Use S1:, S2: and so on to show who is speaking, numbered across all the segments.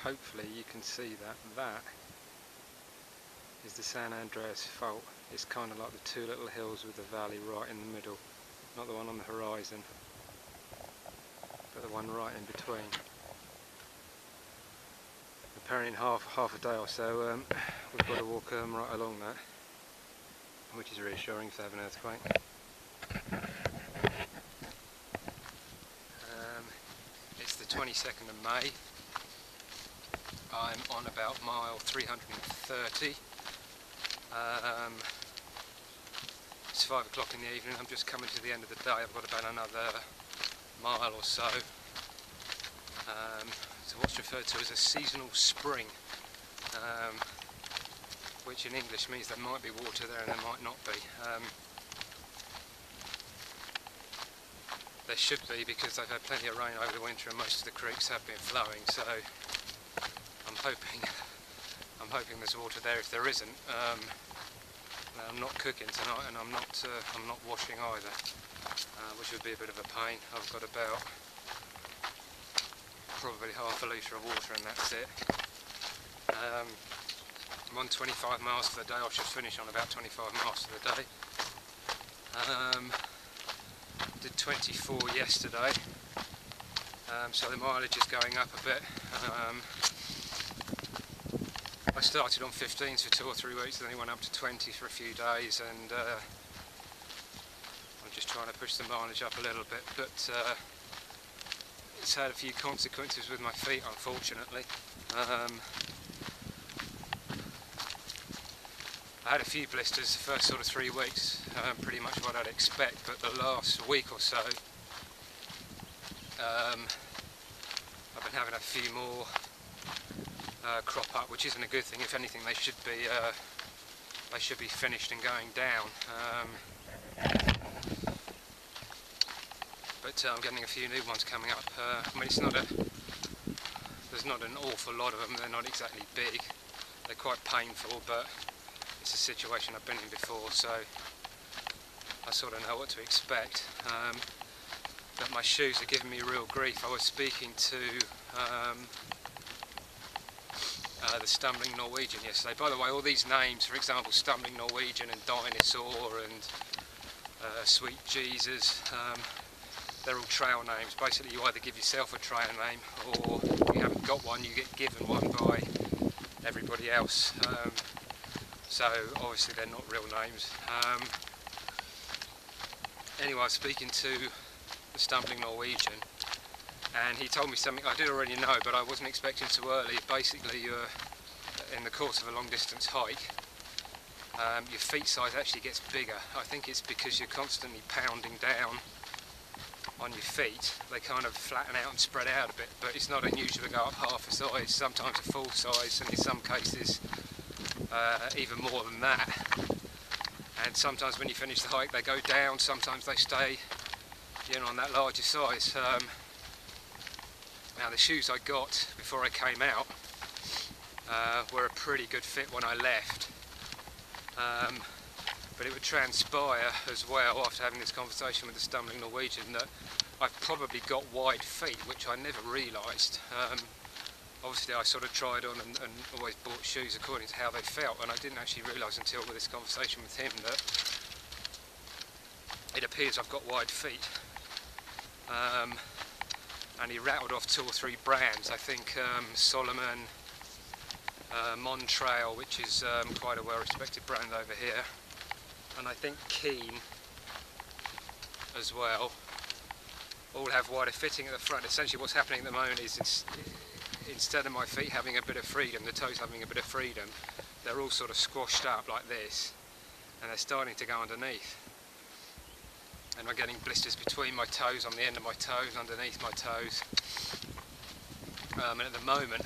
S1: hopefully you can see that that is the San Andreas fault. It's kind of like the two little hills with the valley right in the middle, not the one on the horizon, but the one right in between. Apparently in half a day or so we've got to walk right along that, which is reassuring if they have an earthquake. It's the 22nd of May. I'm on about mile 330. It's 5 o'clock in the evening. I'm just coming to the end of the day. I've got about another mile or so. So what's referred to as a seasonal spring, which in English means there might be water there and there might not be. There should be, because they've had plenty of rain over the winter and most of the creeks have been flowing, so I'm hoping there's water there. If there isn't, I'm not cooking tonight and I'm not washing either, which would be a bit of a pain. I've got about probably half a litre of water and that's it. I'm on 25 miles for the day. I should finish on about 25 miles for the day. Did 24 yesterday, so the mileage is going up a bit. I started on 15s for 2 or 3 weeks, then it went up to 20 for a few days, and I'm just trying to push the mileage up a little bit, but it's had a few consequences with my feet, unfortunately. I had a few blisters the first sort of 3 weeks, pretty much what I'd expect, but the last week or so I've been having a few more crop up, which isn't a good thing. If anything, they should be finished and going down. But I'm getting a few new ones coming up. I mean, there's not an awful lot of them. They're not exactly big. They're quite painful, but it's a situation I've been in before, so I sort of know what to expect. But my shoes are giving me real grief. I was speaking to the Stumbling Norwegian yesterday. By the way, all these names, for example, Stumbling Norwegian and Dinosaur and Sweet Jesus, they're all trail names. Basically, you either give yourself a trail name, or if you haven't got one, you get given one by everybody else. So obviously they're not real names. Anyway, I was speaking to the Stumbling Norwegian, and he told me something I did already know, but I wasn't expecting too early. Basically, you're in the course of a long distance hike, your feet size actually gets bigger. I think it's because you're constantly pounding down on your feet. They kind of flatten out and spread out a bit, but it's not unusual to go up half a size, sometimes a full size, and in some cases even more than that. And sometimes when you finish the hike they go down, sometimes they stay, you know, on that larger size. Now the shoes I got before I came out were a pretty good fit when I left, but it would transpire as well, after having this conversation with the Stumbling Norwegian, that I've probably got wide feet, which I never realised. Obviously I sort of tried on and always bought shoes according to how they felt, and I didn't actually realise until with this conversation with him that it appears I've got wide feet. And he rattled off 2 or 3 brands. I think Solomon, Montrail, which is quite a well-respected brand over here, and I think Keen as well, all have wider fitting at the front. Essentially what's happening at the moment is instead of my feet having a bit of freedom, the toes having a bit of freedom, they're all sort of squashed up like this, and they're starting to go underneath. And I'm getting blisters between my toes, on the end of my toes, underneath my toes. And at the moment,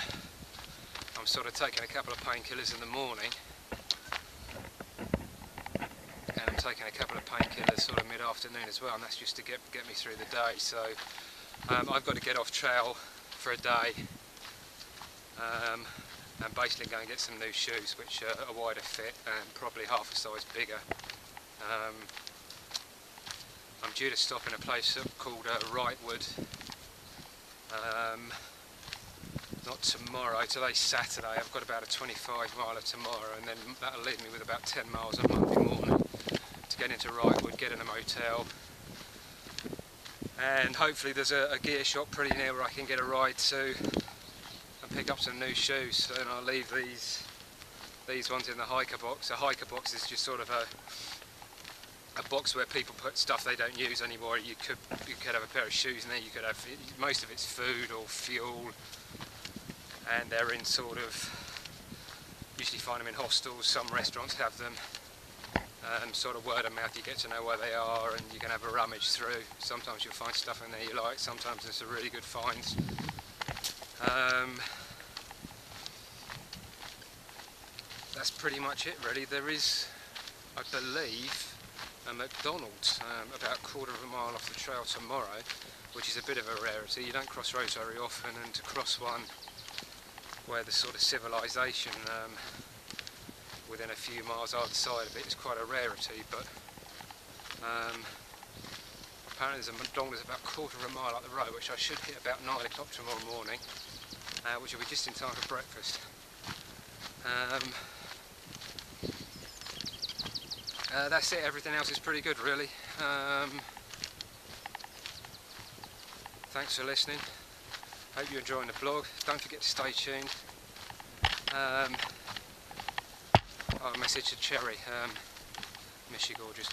S1: I'm sort of taking a couple of painkillers in the morning, and I'm taking a couple of painkillers sort of mid-afternoon as well, and that's just to get me through the day. So I've got to get off trail for a day, and basically go and get some new shoes, which are a wider fit and probably half a size bigger. I'm due to stop in a place called Wrightwood not tomorrow, today's Saturday. I've got about a 25 miler tomorrow, and then that'll leave me with about 10 miles on Monday morning to get into Wrightwood, get in a motel, and hopefully there's a gear shop pretty near where I can get a ride to and pick up some new shoes. And I'll leave these ones in the hiker box. A hiker box is just sort of a box where people put stuff they don't use anymore. You could have a pair of shoes in there, you could have, most of it's food or fuel, and they're in sort of, usually find them in hostels, some restaurants have them, sort of word of mouth, you get to know where they are and you can have a rummage through. Sometimes you'll find stuff in there you like, sometimes there's some really good finds. That's pretty much it really. There is, I believe, a McDonald's about a quarter of a mile off the trail tomorrow, which is a bit of a rarity. You don't cross roads very often, and to cross one where there's sort of civilization within a few miles either side of it is quite a rarity. But apparently there's a McDonald's about a quarter of a mile up the road, which I should hit about 9 o'clock tomorrow morning, which will be just in time for breakfast. That's it, everything else is pretty good really. Thanks for listening, hope you're enjoying the blog. Don't forget to stay tuned. I'll message to Cherry, miss you gorgeous.